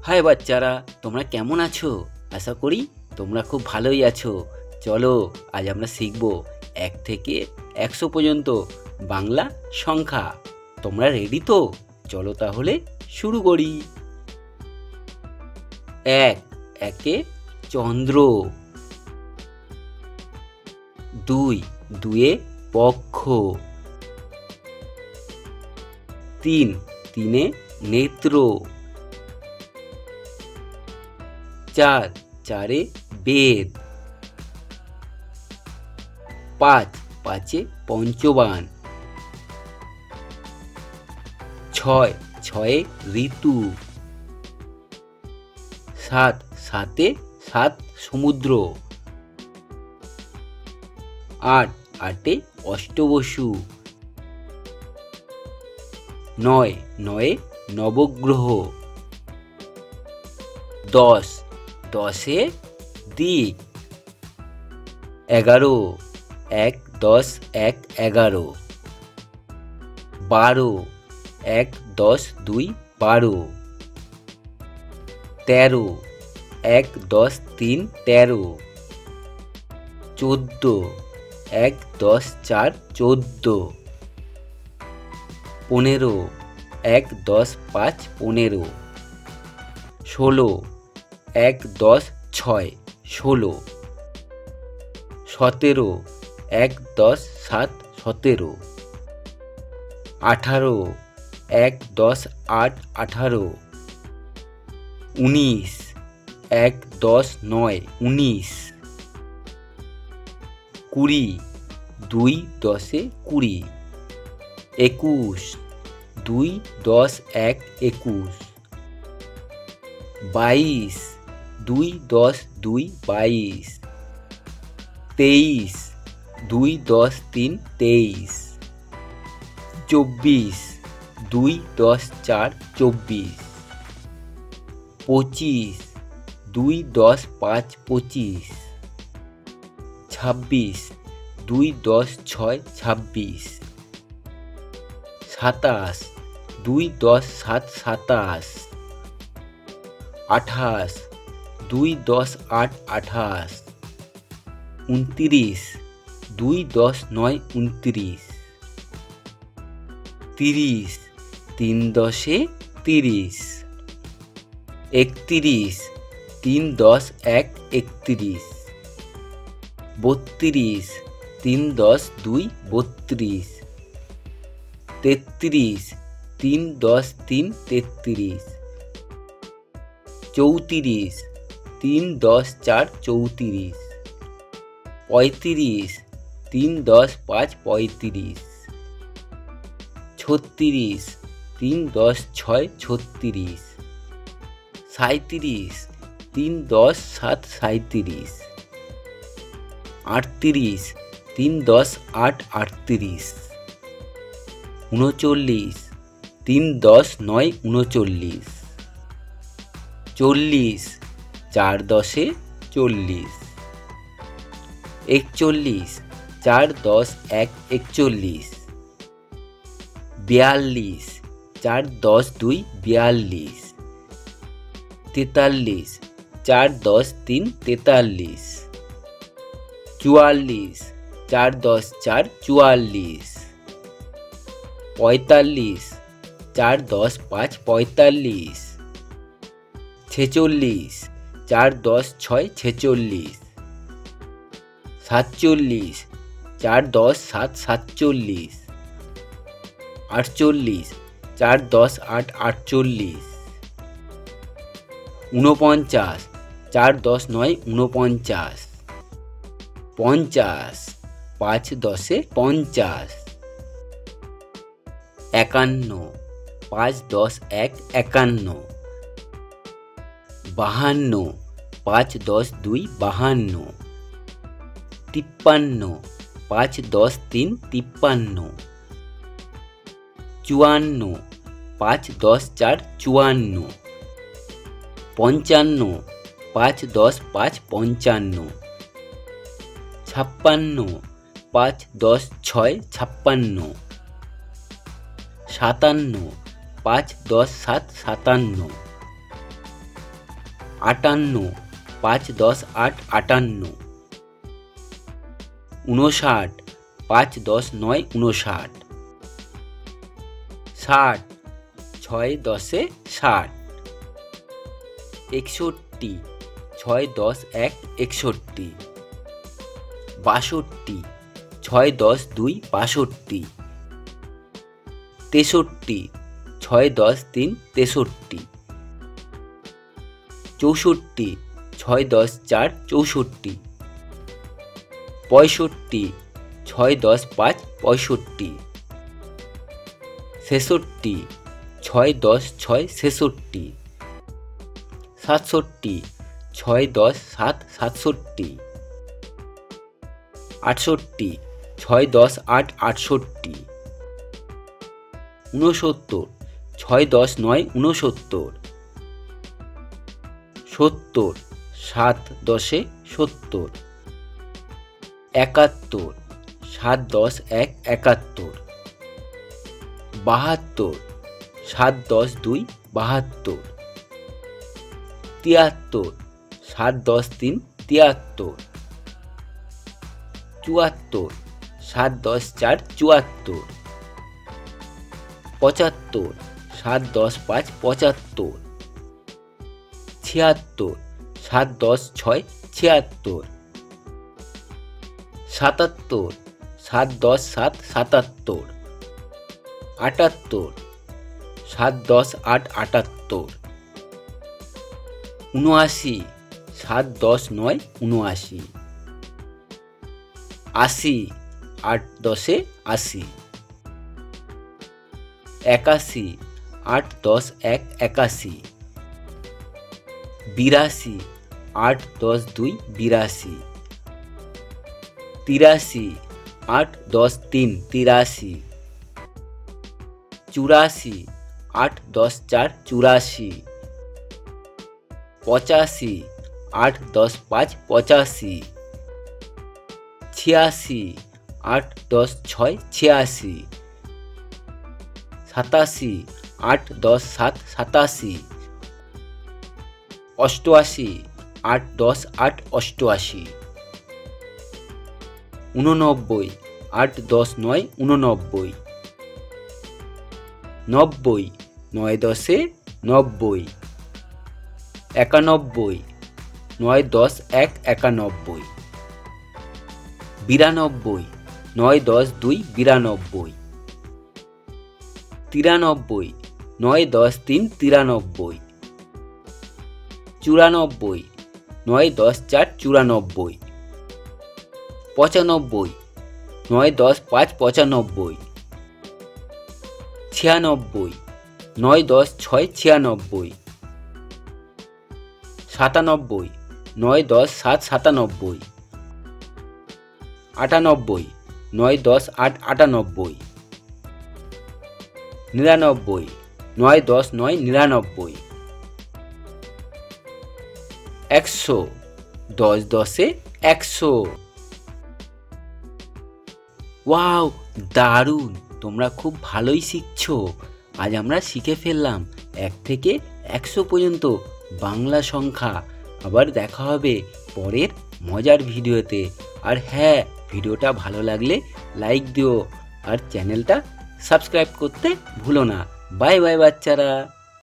High বাচ্চারা, তোমরা কেমন আছো? আশা করি তোমরা খুব ভালোই আছো। চলো আজ আমরা শিখব 1 থেকে 100 পর্যন্ত বাংলা সংখ্যা। তোমরা রেডি তো? চলো তাহলে শুরু করি। 1 একে চন্দ্র। 2 দুয়ে পক্ষ। 3 তিনে নেত্র। 4 চারে বেদ। 5 পাঁচে পঞ্চবান। 6 ছয়ে ঋতু। 7 সাতে 7 সমুদ্র। 8 আটে অষ্টবসু। 9 নয়ে নবগ্রহ। 10 দশে দিক। 11 1 10 1 11। 12 1 10 2 12। 13 1 10 3 13। 14 1 10 4 14। 15 1 10 5 15। 16 1 10 6 16। 17 1 10 7 17। 18 1 10 8 18। 19 1 10 9 19। 20 2 10 20। 21 2 10 1 21। 22 2 10 2 22। 23 2 10 3 23। 24 2 10 4 24। 25 2 10 5 25। 26 2 10 6 26। 27 2 10 7 27। 28 2 10 8 28। 29 2 10 9 29। 30 3 10 30। 31 3 10 1 31। 32 3 10 2 32। 33 3 10 3 33। 34 3 10 4 34। 35 3 10 5 35। 36 3 10 6 36। 37 3 10 7 37। 38 3 10 8 38। 39 3 10 9 39। 40 4 10 40। 41 4 10 1 41। 42 4 10 2 42। 43 4 10 3 43। 44 4 10 4 44। 45 4 10 5 45। 46 4 10 6 46। 47 4 10 7 47। 48 4 10 8 48। 49 4 10 9 49। 50 5 10 50। 51 5 10 1 51। 52 5 10 2 52। 53 5 10 3 53। 54 5 10 4 54। 55 5 10 5 55। 56 5 10 6 56। 57 5 10 7 57। 58, 5 10 8 58, 59, 5 10 9 59, 60, 6 10 60, 61, 6 10 1 61, 62, 6 10 2 62, 63, 6 10 3 63, 64, 6 10 4 64, 65, 6 10 5 65, 66, 6 10 6 66, 67, 6 10 7 67, 68, 6 10 8 68, 69, 6 10 9 69, 70, 7 10 70, 71, 7 10 1 71, 72, 7 10 2 72, 73, 7 10 3 73, 74, 7 10 4 74, 75, 7 10 5 75, 76, 7 10 6 76, 77, 7 10 7 77, 78, 7 10 8 78, 79, 7 10 9 79, 80, 8 10 80, 81, 8 10 1 81, 82, 8 10 2 82, 83, 8 10 3 83, 84, 8 10 4 84, 85, 8 10 5 85, 86, 8 10 6 86, 87, 8 10 7 87, 88, 8 10 8 88, 89, 8 10 9 89, 90, 9 10 90, 91, 9 10 1 91, 92, 9 10 2 92, 93, 9 10 3 93, 94, 9 10 4 94, 95, 9 10 5 95, 96, 9 10 6 96, 97, 9 10 7 97, 98, 9 10 8 98, 99, 9 10 9 99, 100, 10 10 100। ওয়াও, দারুণ! তোমরা খুব ভালোই শিখছো। আজ আমরা শিখে ফেললাম 1 থেকে 100 পর্যন্ত বাংলা সংখ্যা। আবার দেখা হবে পরের মজার ভিডিওতে। আর হ্যাঁ, ভিডিওটা ভালো লাগলে লাইক দিও আর চ্যানেলটা সাবস্ক্রাইব করতে ভুলো না। বাই বাই বাচ্চারা।